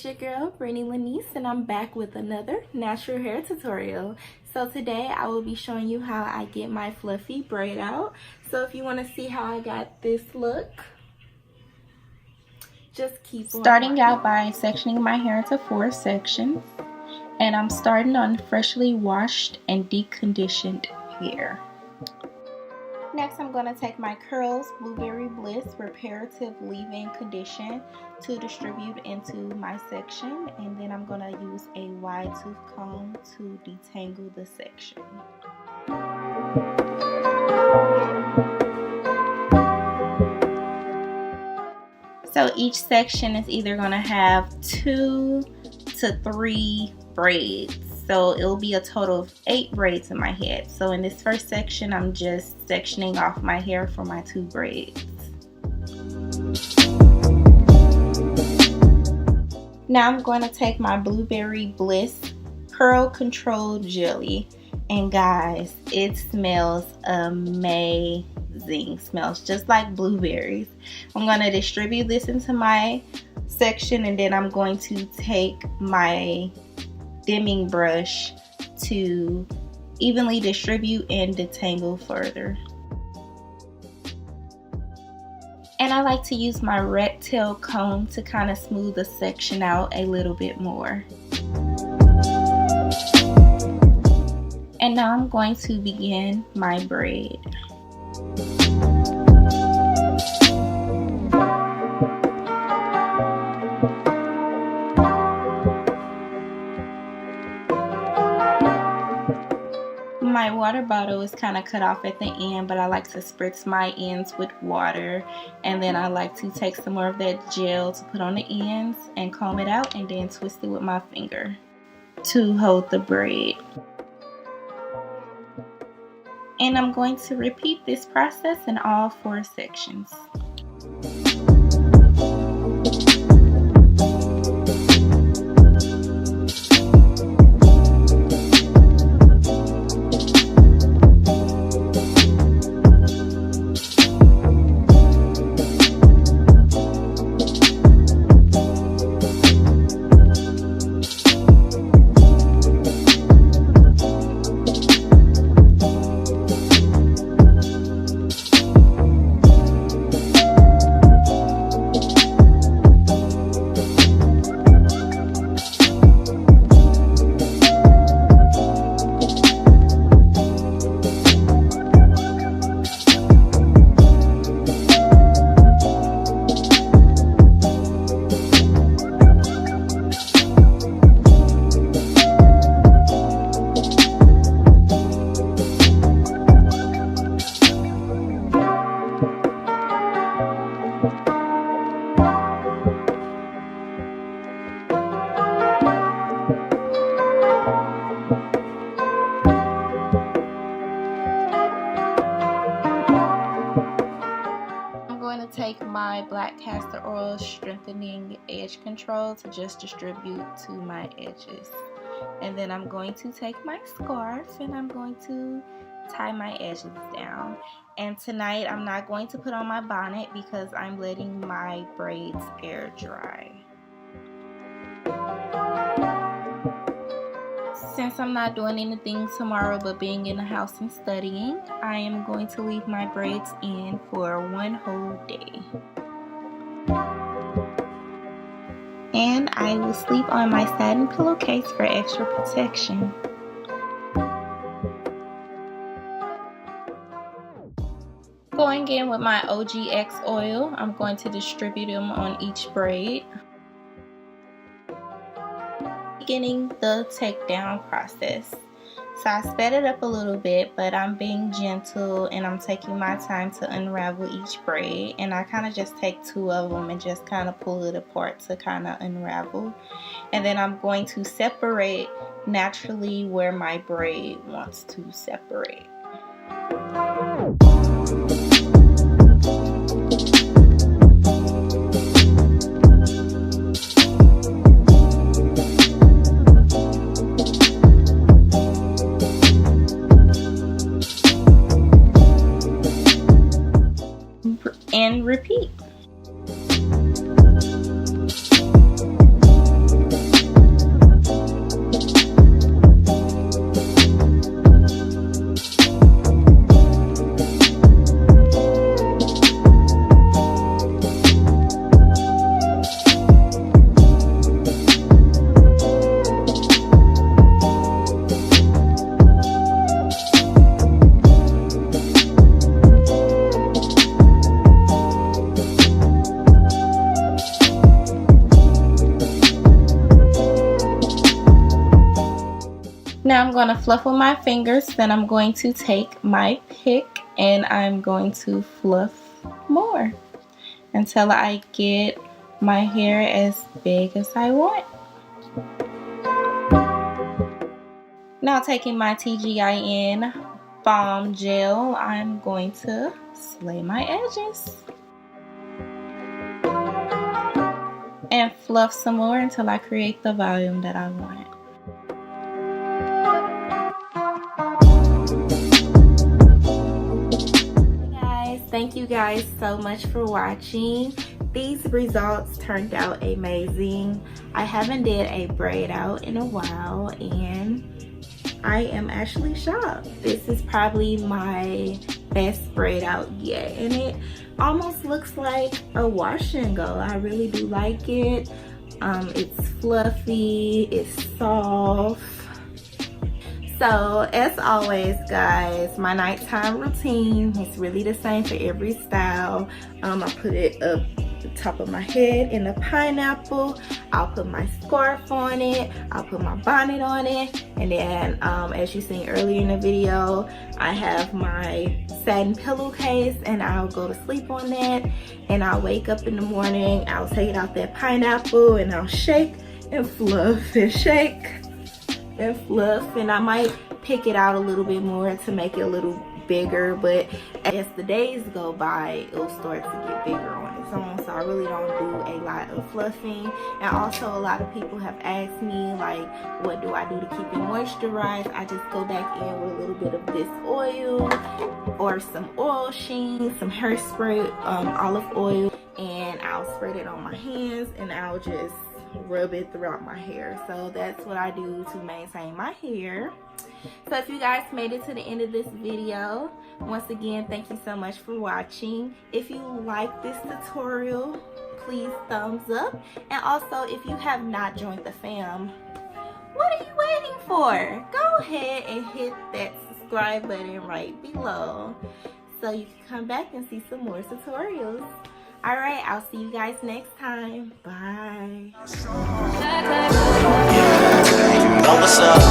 your girl Brittany Lanice, and I'm back with another natural hair tutorial. So today I will be showing you how I get my fluffy braid out. So if you want to see how I got this look, just keep on starting out by sectioning my hair into 4 sections, and I'm starting on freshly washed and deconditioned hair. Next, I'm going to take my Curls Blueberry Bliss Reparative Leave-In Condition to distribute into my section, and then I'm going to use a wide tooth comb to detangle the section. So each section is either going to have 2 to 3 braids. So it'll be a total of 8 braids in my head. So in this first section, I'm just sectioning off my hair for my 2 braids. Now I'm going to take my Blueberry Bliss Curl Control Jelly. And guys, it smells amazing. Smells just like blueberries. I'm going to distribute this into my section, and then I'm going to take my dimming brush to evenly distribute and detangle further. And I like to use my rat tail comb to kind of smooth the section out a little bit more. And now I'm going to begin my braid. My water bottle is kind of cut off at the end, but I like to spritz my ends with water, and then I like to take some more of that gel to put on the ends and comb it out, and then twist it with my finger to hold the braid. And I'm going to repeat this process in all 4 sections. Take my black castor oil strengthening edge control to just distribute to my edges, and then I'm going to take my scarf and I'm going to tie my edges down. And tonight I'm not going to put on my bonnet because I'm letting my braids air dry. Since I'm not doing anything tomorrow but being in the house and studying, I am going to leave my braids in for 1 whole day. And I will sleep on my satin pillowcase for extra protection. Going in with my OGX oil, I'm going to distribute them on each braid. Beginning the takedown process. So I sped it up a little bit, but I'm being gentle and I'm taking my time to unravel each braid, and I kind of just take 2 of them and just kind of pull it apart to kind of unravel, and then I'm going to separate naturally where my braid wants to separate. And repeat. Now I'm going to fluff with my fingers, then I'm going to take my pick and I'm going to fluff more until I get my hair as big as I want. Now taking my TGIN Balm Gel, I'm going to slay my edges and fluff some more until I create the volume that I want. Thank you guys so much for watching. These results turned out amazing. I haven't did a braid out in a while and I am actually shocked. This is probably my best braid out yet, and it almost looks like a wash and go. I really do like it. It's fluffy, it's soft. So as always guys, my nighttime routine is really the same for every style. I put it up the top of my head in a pineapple. I'll put my scarf on it, I'll put my bonnet on it, and then as you seen earlier in the video, I have my satin pillowcase and I'll go to sleep on that, and I'll wake up in the morning, I'll take out that pineapple and I'll shake and fluff and shake and fluff, and I might pick it out a little bit more to make it a little bigger, but as the days go by it'll start to get bigger on its own. So I really don't do a lot of fluffing. And also a lot of people have asked me like, what do I do to keep it moisturized? I just go back in with a little bit of this oil or some oil sheen, some hairspray, olive oil, and I'll spread it on my hands and I'll just rub it throughout my hair. So that's what I do to maintain my hair. So if you guys made it to the end of this video, once again thank you so much for watching. If you like this tutorial, please thumbs up, and also if you have not joined the fam, what are you waiting for? Go ahead and hit that subscribe button right below so you can come back and see some more tutorials. Alright, I'll see you guys next time. Bye. You know what's up.